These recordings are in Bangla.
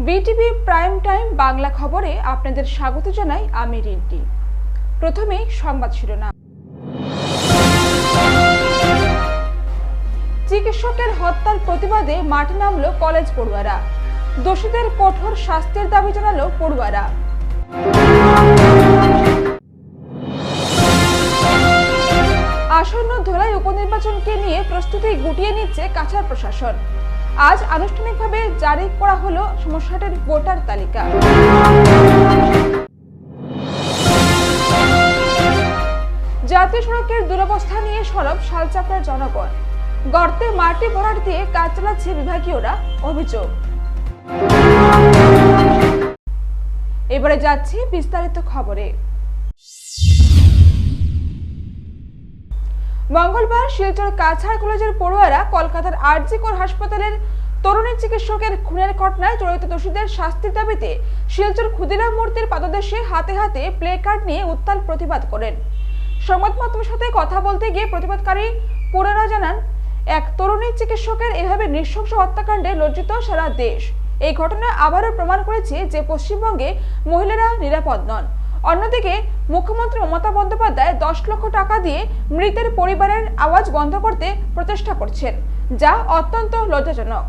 বিটিভি প্রাইম টাইম বাংলা খবরে আপনাদের স্বাগত জানাই আমি রিন্টি। প্রথমেই সংবাদ শিরোনাম। চিকিৎসকের হত্যার প্রতিবাদে মাঠে নামলো কলেজ পড়ুয়ারা। দোষীদের কঠোর শাস্তির দাবি জানালো পড়ুয়ারা। আসন্ন ধলাই উপনির্বাচনকে নিয়ে প্রস্তুতি গুটিয়ে নিচ্ছে কাছাড় প্রশাসন। আজ আনুষ্ঠানিকভাবে জারি করা হলো সমস্যাটির ভোটার তালিকা। জাতীয় সড়কের দুরবস্থা নিয়ে সরব শালচাপড়ার জনগণ। গর্তে মাটি ভরাট দিয়ে কাজ চালাচ্ছে বিভাগীয়রা, অভিযোগ। এবারে যাচ্ছি বিস্তারিত খবরে। মঙ্গলবার শিলচর কাছাড় কলেজের পড়ুয়ারা কলকাতার আরজি কর হাসপাতালের তরুণী চিকিৎসকের খুনের ঘটনায় জড়িত দোষীদের শাস্তির দাবিতে শিলচর ক্ষুদিরাম মূর্তির পাদদেশে হাতে হাতে প্লে কার্ড নিয়ে উত্তাল প্রতিবাদ করেন। সংবাদ মাধ্যমের সাথে কথা বলতে গিয়ে প্রতিবাদকারী পড়ুয়ারা জানান, এক তরুণী চিকিৎসকের এভাবে নৃশংস হত্যাকাণ্ডে লজ্জিত সারা দেশ। এই ঘটনা আবারও প্রমাণ করেছে যে পশ্চিমবঙ্গে মহিলারা নিরাপদ নন। অন্যদিকে মুখ্যমন্ত্রী মমতা বন্দ্যোপাধ্যায় 10 লক্ষ টাকা দিয়ে মৃতের পরিবারের আওয়াজ বন্ধ করতে প্রচেষ্টা করছেন, যা অত্যন্ত লজ্জাজনক।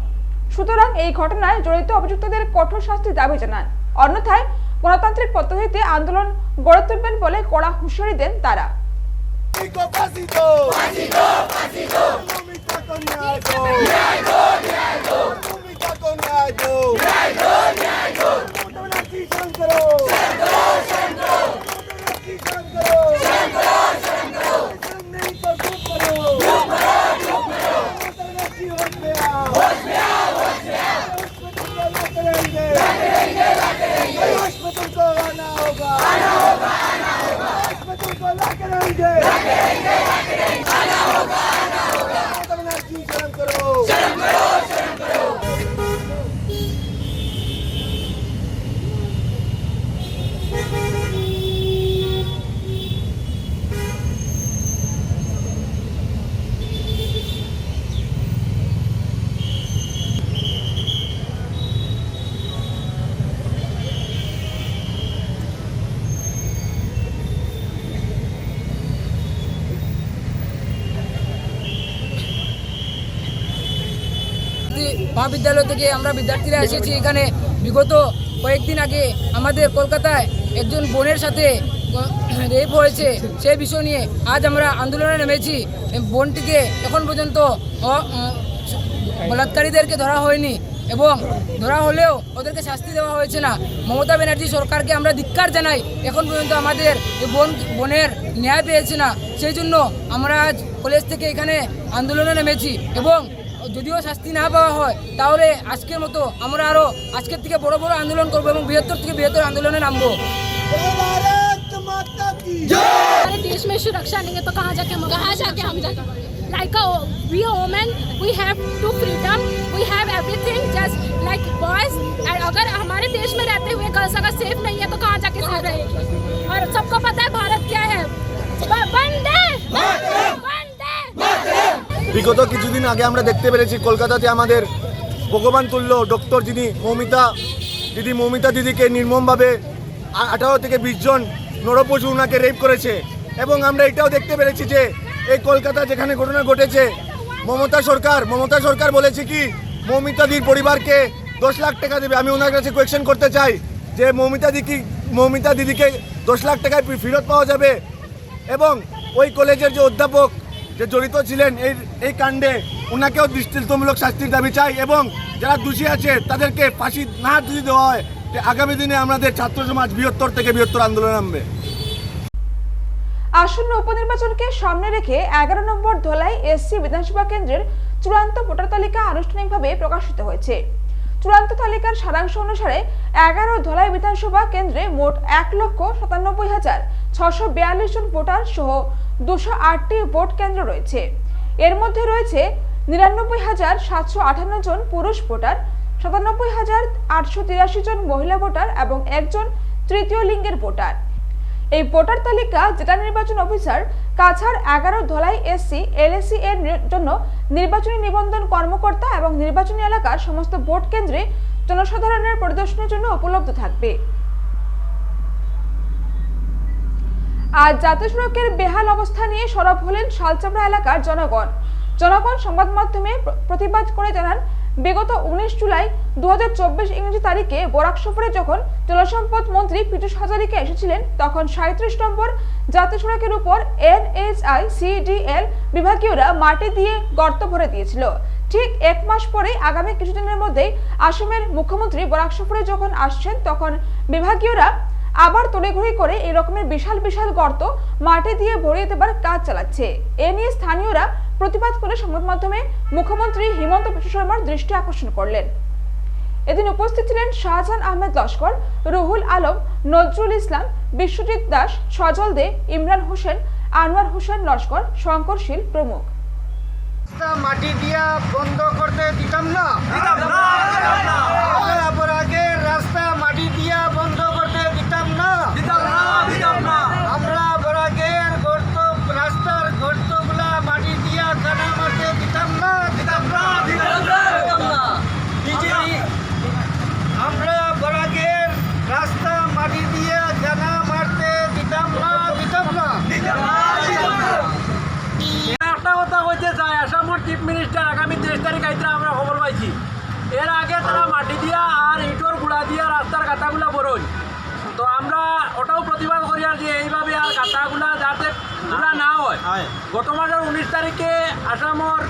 সুতরাং এই ঘটনায় জড়িত অভিযুক্তদের কঠোর শাস্তির দাবি জানান। অন্যথায় গণতান্ত্রিক পদ্ধতিতে আন্দোলন গড়ে তুলবেন বলে কড়া হুঁশিয়ারি দেন তারা। মহাবিদ্যালয় থেকে আমরা বিদ্যার্থীরা এসেছি এখানে। বিগত কয়েকদিন আগে আমাদের কলকাতায় একজন বোনের সাথে রেপ হয়েছে, সেই বিষয় নিয়ে আজ আমরা আন্দোলনে নেমেছি। বোনটিকে এখন পর্যন্ত বলাৎকারীদেরকে ধরা হয়নি এবং ধরা হলেও ওদেরকে শাস্তি দেওয়া হয়েছে না। মমতা ব্যানার্জি সরকারকে আমরা ধিক্কার জানাই, এখন পর্যন্ত আমাদের বোনের ন্যায় পেয়েছে না। সেই জন্য আমরা আজ কলেজ থেকে এখানে আন্দোলনে নেমেছি এবং যদিও শাস্তি না পাওয়া হয় তাহলে আজকের মতো আমরা আরো আজকের থেকে বড় বড় আন্দোলন করবো এবং বৃহত্তর থেকে বৃহত্তর আন্দোলনে নামবো। हमारे देश में सुरक्षा नहीं है तो कहाँ जाके हम जाके like we are women, we have to freedom, we have everything just like boys। और अगर हमारे देश में रहते हुए गर्ल्स अगर सेफ नहीं है तो कहाँ जाके सेफ रहेगी। और सबको पता है भारत क्या है। वंदे বিগত কিছুদিন আগে আমরা দেখতে পেরেছি কলকাতাতে আমাদের ভগবান তুল্য ডক্টর যিনি মৌমিতা দিদিকে নির্মমভাবে 18 থেকে 20 জন নরপশু ওনাকে রেপ করেছে। এবং আমরা এটাও দেখতে পেরেছি যে এই কলকাতা যেখানে ঘটনা ঘটেছে মমতা সরকার বলেছে কি মৌমিতা দিদির পরিবারকে 10 লাখ টাকা দেবে। আমি ওনার কাছে কোয়েশ্চেন করতে চাই যে মৌমিতা দিদিকে 10 লাখ টাকায় ফেরত পাওয়া যাবে এবং ওই কলেজের যে অধ্যাপক যে জড়িত ছিলেন এই কাণ্ডে ওনাকেও দৃষ্টান্তমূলক শাস্তির দাবি চাই এবং যারা দোষী আছে তাদেরকে ফাঁসি না যদি দেওয়া হয় আগামী দিনে আমাদের ছাত্র সমাজ বৃহত্তর থেকে বৃহত্তর আন্দোলন নামবে। আসন্ন উপনির্বাচনকে সামনে রেখে 11 নম্বর ধলাই এসসি বিধানসভা কেন্দ্রের চূড়ান্ত ভোটার তালিকা আনুষ্ঠানিকভাবে প্রকাশিত হয়েছে। চূড়ান্ত তালিকার সারাংশ অনুসারে 11 ধলাই বিধানসভা কেন্দ্রে মোট 1,97,642 জন ভোটার সহ 208টি ভোট কেন্দ্র রয়েছে। এর মধ্যে রয়েছে 99,758 জন পুরুষ ভোটার, 97,883 জন মহিলা ভোটার এবং একজন তৃতীয় লিঙ্গের ভোটার। এই ভোটার তালিকা জেলা নির্বাচন officer Cachar 11 Dholai SC LAC এর জন্য নির্বাচনী নিবন্ধন কর্মকর্তা এবং নির্বাচনী এলাকার সমস্ত ভোট কেন্দ্রে জনসাধারণের পরিদর্শনের জন্য উপলব্ধ থাকবে। আজ জাতীয় সড়কের বেহাল অবস্থা নিয়ে সরব হলেন শালচামড়া এলাকার জনগণ। সংবাদ মাধ্যমে প্রতিবাদ করে জানান, বিগত 19 জুলাই 2024 ইংরেজি তারিখে বরাক সফরে যখন জলসম্পদ মন্ত্রী পীযূষ হাজারিকা এসেছিলেন, তখন 37 নম্বর জাতীয় সড়কের উপর NHICDL বিভাগীয়রা মাটি দিয়ে গর্ত ভরে দিয়েছিল। ঠিক 1 মাস পরে আগামী কিছুদিনের মধ্যেই আসামের মুখ্যমন্ত্রী বরাক সফরে যখন আসছেন, তখন বিভাগীয়রা আবার তড়িঘড়ি করে এই রকমের বিশাল বিশাল গর্ত মাটি দিয়ে ভরিয়ে দেবার কাজ চালাচ্ছে। এ নিয়ে স্থানীয়রা প্রতিবাদ করে সংবাদ মাধ্যমে মুখ্যমন্ত্রী হিমন্ত বিশ্ব শর্মার দৃষ্টি আকর্ষণ করলেন। এদিন উপস্থিত ছিলেন শাহজাহান আহমেদ লস্কর, রুহুল আলম, নজরুল ইসলাম, বিশ্বজিৎ দাস, সজল দে, ইমরান হোসেন, আনোয়ার হোসেন লস্কর, শঙ্কর শীল প্রমুখ। মাটি দিয়া বন্ধ করতে দিতাম না, আগে রাস্তা মাটি দিয়া বন্ধ করতে দিতাম না, আমরা বরাগের গর্ত রাস্তার গর্তগুলা মাটি দিয়া কানা মারতে দিতাম না, আমরা বরাগের রাস্তা মাটি দিয়া কানা মারতে দিতাম না। একটা কথা হইতে চায়, আসামের চিফ মিনিস্টার আগামী 23 তারিখ আইতে আমরা খবর পাইছি, এর আগে তারা মাটি দিয়া আর ইটর গুড়া দিয়া রাস্তার গাঁথাগুলা বরই। তো আমরা ওটাও প্রতিবাদ করি আর যে এইভাবে আর গাঁথাগুলা যাতে গুড়া না হয়। গত মাসের 19 তারিখে আসামের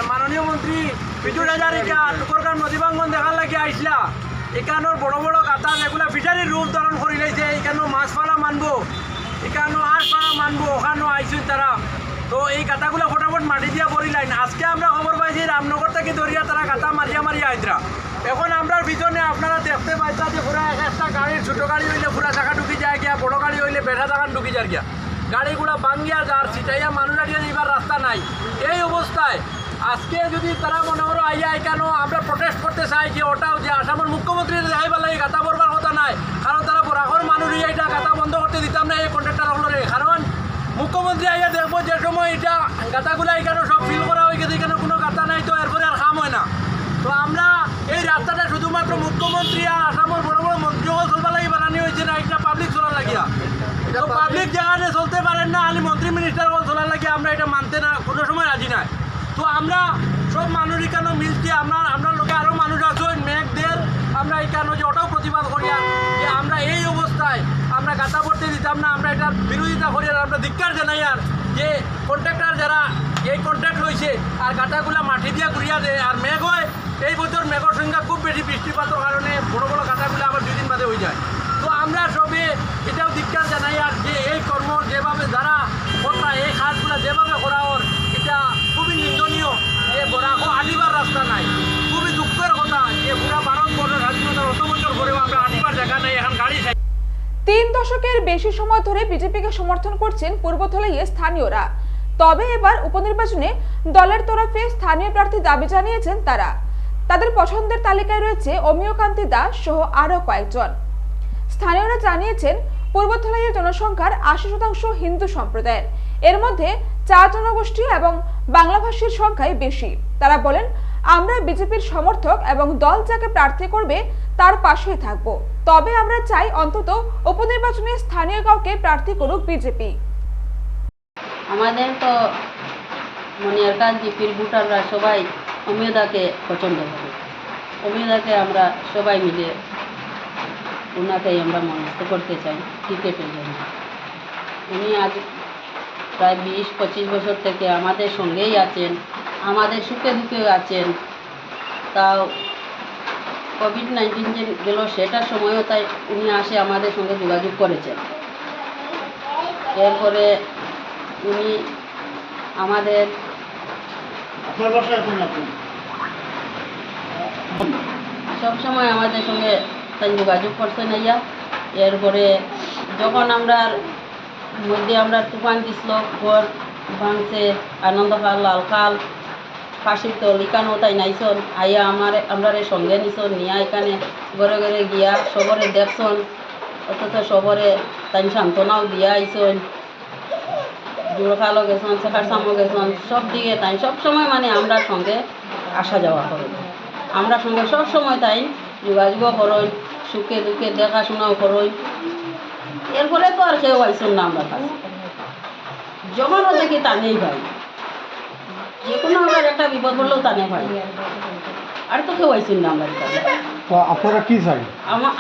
মাননীয় মন্ত্রী পীযূষ হাজারিকা টুকরগাঁও নদীভাঙ্গন দেখার লাগে আইসলা। এখানোর বড় বড় গাঁথা যেগুলা ফিশারির রূপ ধারণ করে লাইছে, এখানেও মাছ পাড়া মানবো, এখানেও আশ পাড়া মানবো, ওখানেও আইসুন তারা। তো এই গাঁথাগুলো ফটাফট মাটি দিয়া ভরি লাইন। আজকে আমরা খবর পাইছি রামনগর থেকে দরিয়া তারা গাঁথা মারিয়া আইতরা। এখন আমরা পিছনে আপনারা দেখতে পাইতা যে পুরা একটা গাড়ির ছোটো গাড়ি হইলে পুরা চাকা ঢুকি যায় গিয়া, বড় গাড়ি হইলে বেঠা চাকান ঢুকি যায় গিয়া, গাড়িগুলো ভাঙ্গিয়া যার ছিটাইয়া মানুষ আড়িয়ে যাইবার রাস্তা নাই। এই অবস্থায় আজকে যদি তারা মনে করো আইয়া কেন আমরা প্রটেস্ট করতে চাই যে ওটাও যে আসামের মুখ্যমন্ত্রীর যাইবার লাগে গাঁথা ভরবার কথা নাই, কারণ তারা বরাকর মানুষ এইটা গাঁথা বন্ধ করতে দিতাম না এই কন্ট্রাক্টর হলরে। কারণ মুখ্যমন্ত্রী আইয়া দেখবো যে সময় এটা গাঁথাগুলা এখানে সব ফিল করা হয়ে গেছে, এখানে কোনো গাঁথা নাই, তো এরপরে আর কাম হয় না। তো আমরা এই রাস্তাটা শুধুমাত্র মুখ্যমন্ত্রী আর আসামের বড় বড় মন্ত্রীও চলবার লাগে বানানি হয়েছে না, একটা পাবলিক চলার লাগিয়া। তো পাবলিক যেখানে চলতে পারেন না, আমি মন্ত্রী মিনিস্টার চলার লাগে আমরা এটা মানতে না কোনো সময় রাজি নাই। তো আমরা সব মানুষ এখানে মিলছি, আমরা লোকে আরও মানুষ আছেন মেঘদের, আমরা এখানে যে ওটাও প্রতিবাদ করি আর যে আমরা এই অবস্থায় আমরা গাঁথা করতে দিতাম না, আমরা এটার বিরোধিতা করি আর আমরা ধিক্কার জানাই আর যে কন্ট্রাক্টর যারা এই কন্ট্রাক্ট হয়েছে আর গাঁথাগুলা মাটি দিয়া ঘুরিয়া দেয় আর মেঘ হয়। এই বছর মেঘের সংখ্যা খুব বেশি, বৃষ্টিপাতের কারণে বড় বড় গাঁথাগুলো আবার 2 দিন বাদে হয়ে যায়। তো আমরা সবে এটাও ধিক্কার জানাই আর যে এই কর্ম যেভাবে যারা কথা এই কাজগুলো যেভাবে করা ওর এটা খুবই নিন্দনীয়। যে বরাকো আলিবার রাস্তা নাই, খুবই দুঃখের কথা যে পুরা ভারতবর্ষ স্বাধীনতার 100 বছর পরেও আমরা আলিবার জায়গা নেই, এখন গাড়ি 3 দশকের বেশি সময় ধরে বিজেপিকে সমর্থন করছেন পূর্বধলাইয়ের স্থানীয়রা। তবে এবার উপনির্বাচনে দলের তরফে স্থানীয় প্রার্থী দাবি জানিয়েছেন তারা। তাদের পছন্দের তালিকায় রয়েছে অমিয়কান্তি দাস সহ আরও কয়েকজন। স্থানীয়রা জানিয়েছেন পূর্বধলাইয়ের জনসংখ্যার 80% হিন্দু সম্প্রদায়ের, এর মধ্যে 4 জনগোষ্ঠী এবং বাংলাভাষীর সংখ্যাই বেশি। তারা বলেন, আমরা বিজেপির সমর্থক এবং দল যাকে প্রার্থী করবে তার পাশেই থাকব, তবে আমরা চাই অন্তত উপনির্বাচনে স্থানীয় কাউকে প্রার্থী করুক বিজেপি। আমাদের তো মনিয়ারকান জিপির ভোটাররা সবাই অমিয়দাকে পছন্দ করে। অমিয়দাকে আমরা সবাই মিলে ওনাকেই আমরা মনস্থ করতে চাই টিকেটের জন্য। উনি আজ প্রায় 20-25 বছর থেকে আমাদের সঙ্গেই আছেন, আমাদের সুখে দুঃখে আছেন। তাও কোভিড-19 যে গেল সেটার সময়ও তাই উনি আসে আমাদের সঙ্গে যোগাযোগ করেছেন। এরপরে উনি আমাদের সবসময় আমাদের সঙ্গে তাই যোগাযোগ করছেন ইয়া। এরপরে যখন আমরা মধ্যে আমরা তুফান দিছিল, ঘর ভাঙছে, আনন্দখাল, লালখাল, ফাঁসির তল এখানেও তাই নাইছন আইয়া আমরা সঙ্গে নিছন নিয়া এখানে ঘরে ঘরে গিয়া সবরে দেখছন, অথচ সবরে তাই সান্ত্বনাও দিয়া আইসন। জোড়খালও গেছন, শেখার সামও গেছন, সব দিকে তাই সবসময় মানে আমরা সঙ্গে আসা যাওয়া করে। আমরা সঙ্গে সব সময় তাই যোগাযোগ করই, সুখে দুঃখে দেখাশোনাও করই। এরপরে তো আর কেউ আইসুন না আমরা কাছে, যখনও দেখি টানেই ভাই, যে কোনো আমরা একটা বিপদ পড়লেও টানে ভাই, আর তো কেউ আইসুন না আমার কাছে। তো আপনারা কি চাই?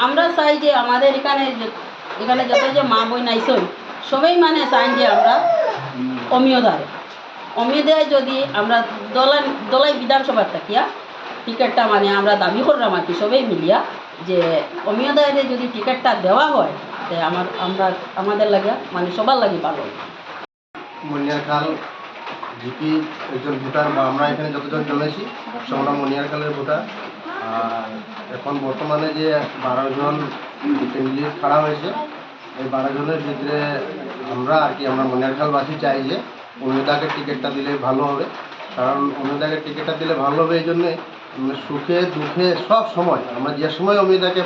আমরা চাই যে আমাদের এখানে যত যে মা বোন আইসন সবাই মানে চাই যে আমরা অমিয়দায় যদি আমরা দলাই বিধানসভার থাকিয়া টিকিটটা মানে আমরা দাবি করলাম আর কি সবাই মিলিয়া যে অমিয়দায় যদি টিকিটটা দেওয়া হয় তে আমাদের লাগে মানে সবার লাগে ভালো। মনিয়ারখাল জিপি একজন ভোটার বা আমরা এখানে যতজন জমেছি সব আমরা মনিয়ারখালের ভোটার। আর এখন বর্তমানে যে 12 জন ক্যান্ডিডেট খাড়া হয়েছে, এই 12 জনের ভিতরে আমরা মনিয়ারখালবাসী চাই যে অমিয়দাকে টিকিটটা দিলে ভালো হবে। কারণ অমিয়দাকে টিকিটটা দিলে ভালো হবে এই জন্যে সুখে দুঃখে সব সময় আমরা যে সময় অমিয়দাকে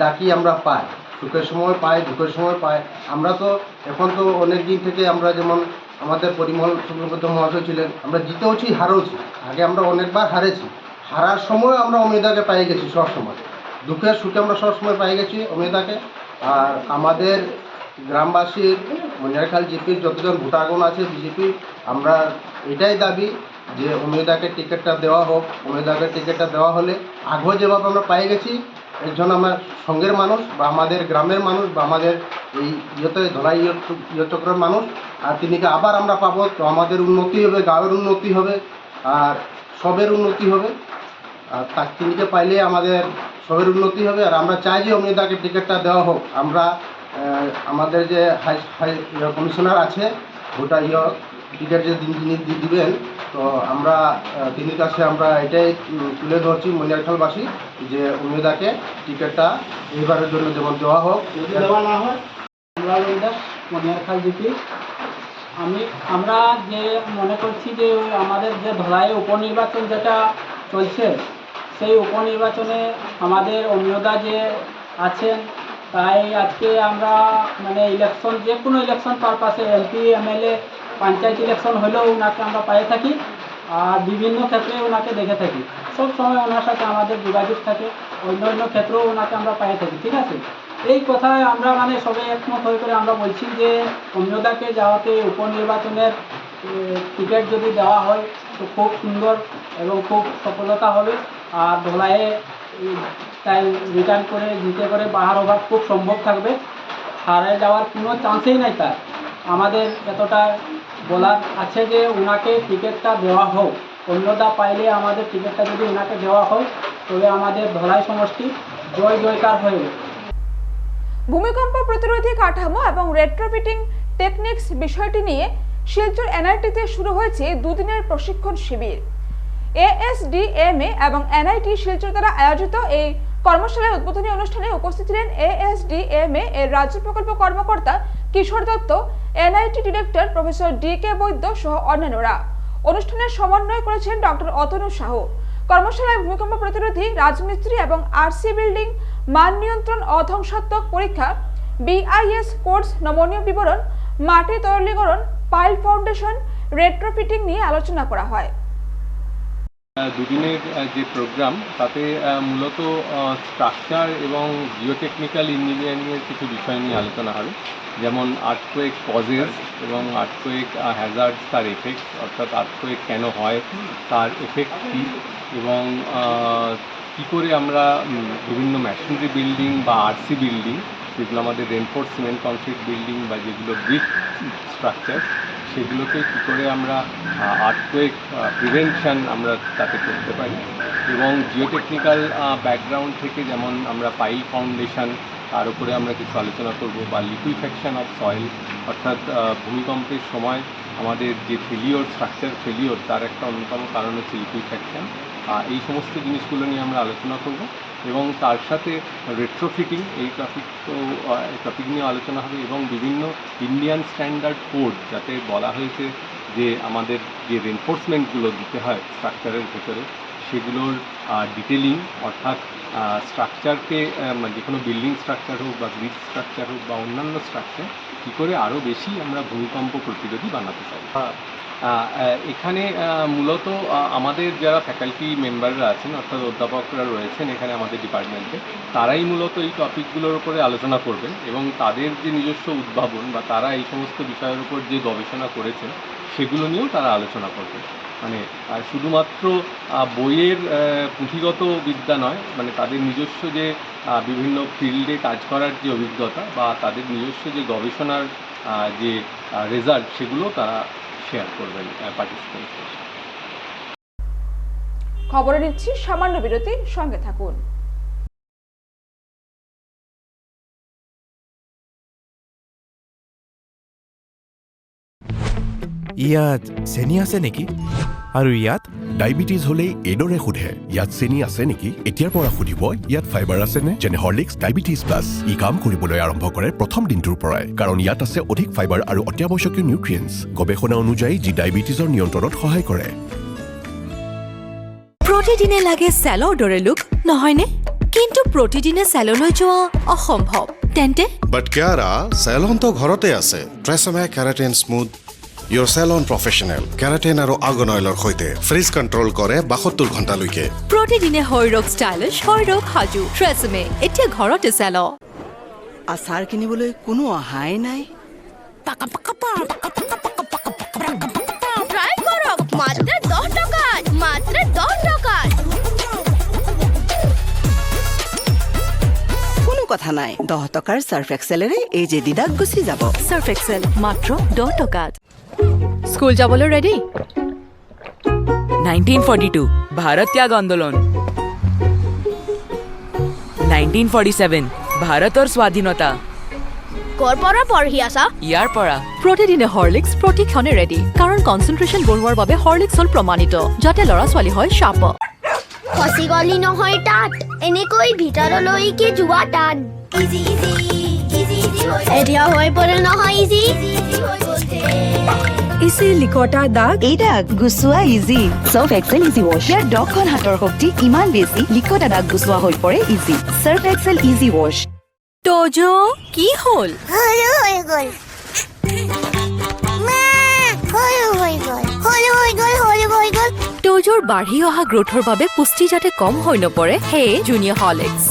ডাকি আমরা পাই, সুখের সময় পাই, দুঃখের সময় পাই। আমরা তো এখন তো অনেক দিন থেকে আমরা যেমন আমাদের পরিমল শুক্লবৈদ্য মহাশয় ছিলেন, আমরা জিতেওছি হারেওছি, আগে আমরা অনেকবার হারেছি, হারার সময় আমরা অমিয়দাকে পাই গেছি সব সময়, দুঃখের সুখে আমরা সব সময় পাই গেছি অমিয়দাকে। আর আমাদের গ্রামবাসীর মনিয়ারখাল জিপির যতজন ভোটারগণ আছে বিজেপি, আমরা এটাই দাবি যে অমিয়দাকে টিকিটটা দেওয়া হোক। অমিয়দাকে টিকিটটা দেওয়া হলে আগেও যেভাবে আমরা পাই গেছি, একজন আমার সঙ্গের মানুষ বা আমাদের গ্রামের মানুষ বা আমাদের এই ধলাই চক্রের মানুষ, আর তিনিকে আবার আমরা পাবো, তো আমাদের উন্নতি হবে, গাঁয়ের উন্নতি হবে, আর সবের উন্নতি হবে। আর তিনিকে পাইলে আমাদের সবের উন্নতি হবে। আর আমরা চাই যে অমিয়দাকে টিকিটটা দেওয়া হোক। আমরা আমাদের যে হাই কমিশনার আছে ভোটার টিকিট যে যিনি দিবেন, তো আমরা তিনির কাছে আমরা এটাই তুলে ধরছি মনিয়ারখালবাসী যে অমিয়দাকে টিকিটটা এইবারের জন্য যেমন দেওয়া হোক। যদি দেওয়া না হয় আমরা মনিয়ারখাল জিপি আমরা যে মনে করছি যে আমাদের যে ধলাইয়ে উপনির্বাচন যেটা চলছে, সেই উপনির্বাচনে আমাদের অমিয়দা যে আছেন, তাই আজকে আমরা মানে ইলেকশন, যে কোনো ইলেকশন পারপাসে এমপি এমএলএ পঞ্চায়েত ইলেকশন হলেও ওনাকে আমরা পেয়ে থাকি, আর বিভিন্ন ক্ষেত্রে ওনাকে দেখে থাকি, সব সময় ওনার সাথে আমাদের যোগাযোগ থাকে, অন্য ক্ষেত্রেও ওনাকে আমরা পেয়ে থাকি। ঠিক আছে, এই কথায় আমরা মানে সবাই একমত হয়ে করে আমরা বলছি যে অমিয়দাকে যাওয়াতে উপনির্বাচনের টিকিট যদি দেওয়া হয় তো খুব সুন্দর এবং খুব সফলতা হবে। আর ধলাইয়ে তাই রিটার্ন করে জিতে করে বাহার হবার খুব সম্ভব থাকবে, হারে যাওয়ার কোনো চান্সেই নাই তার। আমাদের এতটা বলার আছে যে ওনাকে টিকিটটা দেওয়া হোক, অন্যদা পাইলে আমাদের টিকিটটা যদি ওনাকে দেওয়া হয় তবে আমাদের ধলাই সমষ্টি জয়কার হয়ে যাবে। ভূমিকম্প প্রতিরোধী কাঠামো এবং রেট্রোফিটিং টেকনিক্স বিষয়টি নিয়ে শিলচর এনআইটিতে শুরু হয়েছে দুদিনের প্রশিক্ষণ শিবির। এএসডিএমএ এবং এনআইটি শিলচর দ্বারা আয়োজিত এই কর্মশালার উদ্বোধনী অনুষ্ঠানে উপস্থিত ছিলেন এএসডিএমএ এর রাজ্য প্রকল্প কর্মকর্তা Kishore Dutta, NIT director professor D K. Baidya সহ অন্যান্যরা। অনুষ্ঠানের সমন্বয় করেছেন ডক্টর অতনু সাহু। কর্মশালায় ভূমিকম্প প্রতিরোধী রাজমিস্ত্রি এবং আরসি বিল্ডিং মান নিয়ন্ত্রণ অধ্বংসাত্মক পরীক্ষা, বিআইএস কোর্স নমনীয় বিবরণ, মাটি তরলীকরণ, পাইল ফাউন্ডেশন, রেট্রোফিটিং নিয়ে আলোচনা করা হয়। দুদিনের যে প্রোগ্রাম তাতে মূলত স্ট্রাকচার এবং জিওটেকনিক্যাল ইঞ্জিনিয়ারিংয়ের কিছু বিষয় নিয়ে আলোচনা হবে, যেমন আর্থকোয়েক কজেস এবং আর্থকোয়েক হ্যাজার্ডস, তার এফেক্ট, অর্থাৎ আর্থকোয়েক কেন হয়, তার এফেক্ট কী, এবং কী করে আমরা বিভিন্ন মেশিনারি বিল্ডিং বা আরসি বিল্ডিং, যেগুলো আমাদের রেনফোর্স সিমেন্ট কংক্রিট বিল্ডিং বা যেগুলো ব্রিক স্ট্রাকচার, সেগুলোকে কী করে আমরা আর্থকোয়েক প্রিভেনশন আমরা তাতে করতে পারি। এবং জিওটেকনিক্যাল ব্যাকগ্রাউন্ড থেকে যেমন আমরা পাইল ফাউন্ডেশন, তার উপরে আমরা কিছু আলোচনা করব, বা লিকুইফ্যাকশন অফ সয়েল, অর্থাৎ ভূমিকম্পের সময় আমাদের যে স্ট্রাকচার ফেলিওর, তার একটা অন্যতম কারণ হচ্ছে লিকুইফ্যাকশন। এই সমস্ত জিনিসগুলো নিয়ে আমরা আলোচনা করব। এবং তার সাথে রেট্রোফিটিং, এই টপিক নিয়ে আলোচনা হবে, এবং বিভিন্ন ইন্ডিয়ান স্ট্যান্ডার্ড কোড, যাতে বলা হয়েছে যে আমাদের যে রেনফোর্সমেন্টগুলো দিতে হয় স্ট্রাকচারের ভেতরে, সেগুলোর ডিটেলিং, অর্থাৎ স্ট্রাকচারকে যে কোনো বিল্ডিং স্ট্রাকচার হোক বা গ্রিড স্ট্রাকচার হোক বা অন্যান্য স্ট্রাকচার কী করে আরও বেশি আমরা ভূমিকম্প প্রতিরোধী বানাতে পারি। এখানে মূলত আমাদের যারা ফ্যাকাল্টি মেম্বাররা আছেন, অর্থাৎ অধ্যাপকরা রয়েছেন এখানে আমাদের ডিপার্টমেন্টে, তারাই মূলত এই টপিকগুলোর উপরে আলোচনা করবেন এবং তাদের যে নিজস্ব উদ্ভাবন বা তারা এই সমস্ত বিষয়ের উপর যে গবেষণা করেছেন সেগুলো নিয়েও তারা আলোচনা করবেন। মানে শুধুমাত্র বইয়ের পুঁথিগত বিদ্যা নয়, মানে তাদের নিজস্ব যে বিভিন্ন ফিল্ডে কাজ করার যে অভিজ্ঞতা বা তাদের নিজস্ব যে গবেষণার যে রেজাল্ট সেগুলো তারা শেয়ার করবেন পার্টিসিপেন্টদের। খবরে নিচ্ছি সামান্য বিরতি, সঙ্গে থাকুন। ইয়াত চেনি আছে নেকি? আৰু ইয়াত ডায়েবেটিছ হ'লেই এইদৰে সোধে, ইয়াত চেনি আছে নেকি? এতিয়াৰ পৰা সুধিব ইয়াত ফাইবাৰ আছেনে? যেনে হৰলিক্স ডায়েবেটিছ প্লাছ। ই কাম কৰিবলৈ আৰম্ভ কৰে প্ৰথম দিনটোৰ পৰাই, কাৰণ ইয়াত আছে অধিক ফাইবাৰ আৰু অত্যাৱশ্যকীয় নিউট্ৰিয়েণ্টছ, গৱেষণা অনুযায়ী যি ডায়েবেটিছৰ নিয়ন্ত্ৰণত সহায় কৰে। প্ৰতিদিনে লাগে চেলৰ দৰে লুক, নহয়নে? কিন্তু প্ৰতিদিনে চেললৈ যোৱা অসম্ভৱ। তেন্তে বাট কিয়াৰা, চেলন তো ঘৰতে আছে। ট্ৰেছমে কেৰাটিন স্মুথ ইয়ৰ চেলন প্ৰফেশ্যনেল কেৰাটিন আৰু আৰ্গন অইলৰ সৈতে ফ্ৰিজ কণ্ট্ৰল কৰে 72 ঘণ্টালৈকে। প্ৰতিদিনে শৰীৰক ষ্টাইলিছ, শৰীৰক সাজু। ট্ৰেছমে এতিয়া ঘৰতে চেল। আচাৰ কিনিবলৈ কোনো অহাই নাই। ট্রাই করো মাত্র 10 টাকা, মাত্র 10 টাকা। কোনো কথা নাই, 10 টকাৰ সাৰ্ফ এক্সেলেৰে এই যে দিদাক গুচি যাব। সাৰ্ফ এক্সেল মাত্ৰ 10 টকাত। স্কুল যাবলৈ ৰেডি? 1942 ভাৰত ত্যাগ আন্দোলন, 1947 ভাৰতৰ স্বাধীনতা। কৰ পৰা পঢ়ি আছা? ইয়াৰ পৰা প্ৰতিদিনে হৰলিক্স প্ৰতিক্ষণে ৰেডি, কাৰণ কনচেন্ট্ৰেশ্যন বঢ়োৱাৰ বাবে হৰলিক্স হ'ল প্ৰমাণিত, যাতে ল'ৰা ছোৱালী হয় শাপ। খসি গলি নহয় তাত, এনেকৈ ভিতৰলৈকে যোৱা তাত। এতিয়া হৈ পৰিল নহয় ইজি। ইজি লিকটা দাগ, এই দাগ গুচোৱা easy. Surf Excel easy wash. ইয়াৰ 10খন হাতৰ শক্তি ইমান বেছি, লিকটা দাগ গুচোৱা হৈ পৰে easy. Surf Excel easy wash. Tojo কি হ'ল? তোজোৰ বাঢ়ি অহা গ্ৰোথৰ বাবে পুষ্টি যাতে কম হৈ নপৰে, সেয়ে জুনিয়ৰ হৰলিক্স।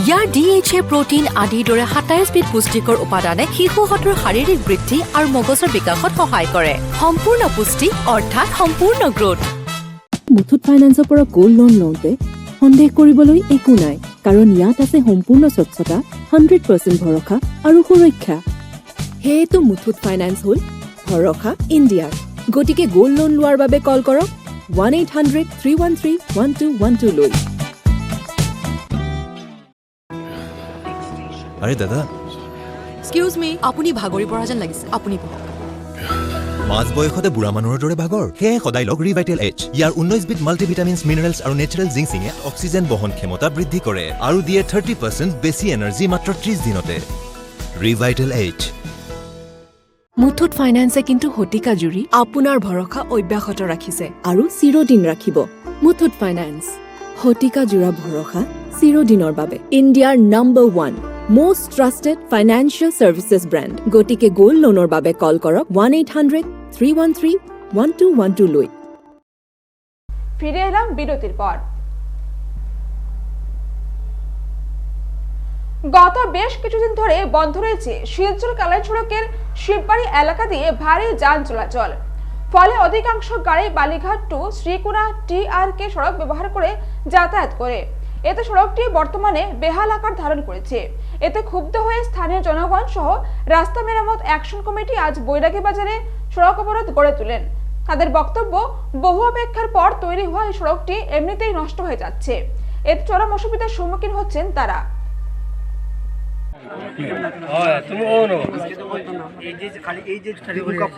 ইয়াৰ DHA প্ৰটিন আদিৰ দৰে 27 বিধ পুষ্টিকৰ উপাদানে শিশুহঁতৰ শাৰীৰিক বৃদ্ধি আৰু মগজৰ বিকাশত সহায় কৰে। সম্পূৰ্ণ পুষ্টি অৰ্থাৎ সম্পূৰ্ণ গ্ৰোথ। মুথুত ফাইনেন্সৰ পৰা গোল্ড লোন লওঁতে সন্দেহ কৰিবলৈ একো নাই, কাৰণ ইয়াত আছে সম্পূৰ্ণ স্বচ্ছতা, 100% ভৰসা আৰু সুৰক্ষা। সেয়েতো মুথুত ফাইনেন্স হ'ল ভৰসা ইণ্ডিয়াৰ। গতিকে গোল্ড লোন লোৱাৰ বাবে কল কৰক 1-800-313-1212 লৈ। আৰে দাদা, এক্সকিউজ মি, আপুনি ভাগৰি পৰা যেন লাগিছে, আপুনি বহক। মাজ বয়সতে বুঢ়া মানুহৰ দৰে ভাগৰ, সেয়ে সদায় লগ ৰিভাইটেল এইচ। ইয়াৰ 19 বিধ মাল্টিভিটামিনছ, মিনাৰেলছ আৰু নেচাৰেল জিংচিঙে অক্সিজেন বহন ক্ষমতা বৃদ্ধি কৰে আৰু দিয়ে 30% বেছি এনাৰ্জি মাত্ৰ 30 দিনতে। ৰিভাইটেল এইচ। মুথুত ফাইনেন্সে কিন্তু শতিকা জুৰি আপোনাৰ ভৰসা অব্যাহত ৰাখিছে আৰু চিৰদিন ৰাখিব। মুথুত ফাইনেন্স, শতিকা জোৰা ভৰসা চিৰদিনৰ বাবে। ইণ্ডিয়াৰ number 1 most trusted financial services brand. গতিকে গোল্ড লোনৰ বাবে কল কৰক 1-800-313-1212 লৈ। ফিরে এলাম বিরতির পর। গত বেশ কিছুদিন ধরে বন্ধ রয়েছে শিলচর কালাই সড়কের শিববাড়ি এলাকা দিয়ে ভারী যান চলাচল। ফলে অধিকাংশ গাড়ি বালিঘাট টু শ্রীকুনা TRK সড়ক ব্যবহার করে যাতায়াত করে। এতে সড়কটি বর্তমানে বেহাল আকার ধারণ করেছে। এতে ক্ষুব্ধ হয়ে স্থানীয় জনগণ সহ রাস্তা মেরামত অ্যাকশন কমিটি আজ বৈরাগী বাজারে সড়ক অবরোধ গড়ে তোলেন। তাদের বক্তব্য, বহু অপেক্ষার পর তৈরি হওয়া এই সড়কটি এমনিতেই নষ্ট হয়ে যাচ্ছে। এতে চরম অসুবিধার সম্মুখীন হচ্ছেন তারা। এই যে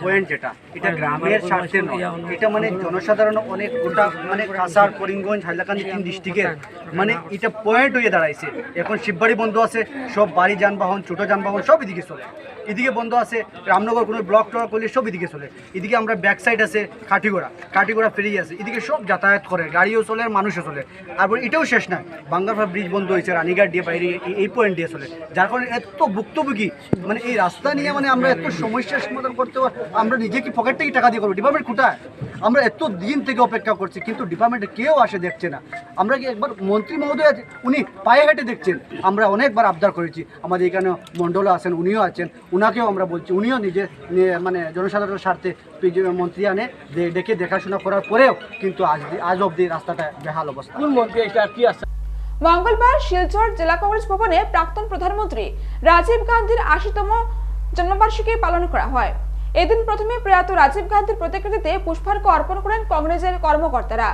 পয়েন্ট যেটা এটা গ্রামের স্বার্থে নয়, এটা মানে জনসাধারণ অনেক গোটা মানে কাছাড় করিমগঞ্জ হাইলাকান্দি 3 ডিস্ট্রিক্টের মানে এটা পয়েন্ট হয়ে দাঁড়াইছে। এখন শিববাড়ি বন্ধ আছে, সব বাড়ি যানবাহন ছোট যানবাহন সব এদিকে চলে, এদিকে বন্ধ আছে রামনগর কোনো ব্লক টক করলে সব এদিকে চলে, এদিকে আমরা ব্যাক সাইড আছে কাঠিগোড়া ফেরি আছে, এদিকে সব যাতায়াত করে, গাড়িও চলে আর মানুষও চলে। আর এটাও শেষ না, বাঙ্গারফা ব্রিজ বন্ধ হয়েছে, রানীঘাট দিয়ে বাইরে এই পয়েন্ট দিয়ে চলে, যার কারণে এত ভুক্তভোগী মানে এই রাস্তা নিয়ে মানে আমরা এত সমস্যার সমাধান করতে আমরা নিজে কি পকেট থেকে টাকা দিয়ে করবো? ডিপার্টমেন্ট কোথায়? আমরা এত দিন থেকে অপেক্ষা করছি কিন্তু ডিপার্টমেন্টে কেউ আসে দেখছে না। আমরা কি একবার মন্ত্রী মহোদয় আছে, উনি পায়ে হেঁটে দেখছেন, আমরা অনেকবার আবদার করেছি, আমাদের এখানে মণ্ডলও আছেন, উনিও আছেন, উনাকেও আমরা বলছি, উনিও নিজে মানে জনসাধারণের স্বার্থে মন্ত্রী আনে ডেকে দেখাশোনা করার পরেও কিন্তু আজ অবধি রাস্তাটা বেহাল অবস্থা। মঙ্গলবার শিলচর জেলা কংগ্রেস ভবনে প্রাক্তন প্রধানমন্ত্রী রাজীব গান্ধীর ৮০তম জন্মবার্ষিকী পালন করা হয়। এদিন প্রথমে প্রয়াত রাজীব গান্ধীর প্রতিকৃতিতে পুষ্পার্ঘ অর্পণ করেন কংগ্রেসের কর্মকর্তারা।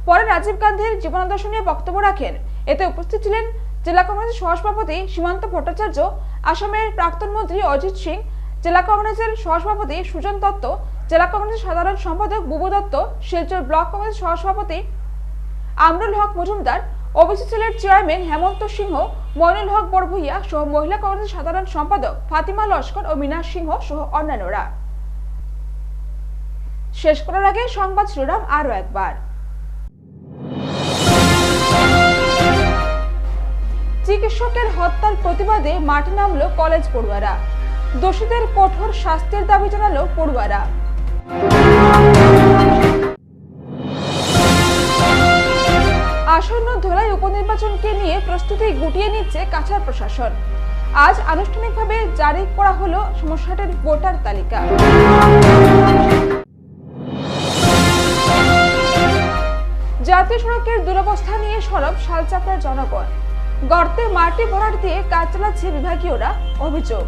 পরে রাজীব গান্ধীর জীবনাদর্শ নিয়ে বক্তব্য রাখেন। এতে উপস্থিত ছিলেন জেলা কংগ্রেসের সহসভাপতি সীমান্ত ভট্টাচার্য, আসামের প্রাক্তন মন্ত্রী অজিত সিং, জেলা কংগ্রেসের সহসভাপতি সুজন দত্ত, জেলা কংগ্রেসের সাধারণ সম্পাদক বুবু দত্ত, শিলচর ব্লক কংগ্রেসের সহসভাপতি আমরুল হক মজুমদার, ওবিসি সেলের চেয়ারম্যান হেমন্ত সিংহ, মইনুল হক বড়ভুইয়া সহ মহিলা কংগ্রেসের সাধারণ সম্পাদক ফাতিমা লস্কর ও মিনা সিংহ সহ অন্যান্যরা। শেষ করার আগে সংবাদ শিরোনাম আরো একবার। চিকিৎসকের হত্যার প্রতিবাদে মাঠে নামলো কলেজ পড়ুয়ারা। দোষীদের কঠোর শাস্তির দাবি জানালো পড়ুয়ারা। আসন্ন ধলাই উপনির্বাচনকে নিয়ে প্রস্তুতি গুটিয়ে নিচ্ছে কাছাড় প্রশাসন। আজ আনুষ্ঠানিকভাবে জারি করা হলো সমস্যাটির ভোটার তালিকা। জাতীয় সড়কের দুরবস্থা নিয়ে সরব শালচাপড়ার জনগণ। গর্তে মাটি ভরাট দিয়ে কাজ চালাচ্ছে বিভাগীয়রা, অভিযোগ।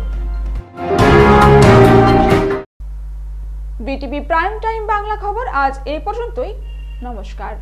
বিটিভি প্রাইম টাইম বাংলা খবর আজ এই পর্যন্তই। নমস্কার।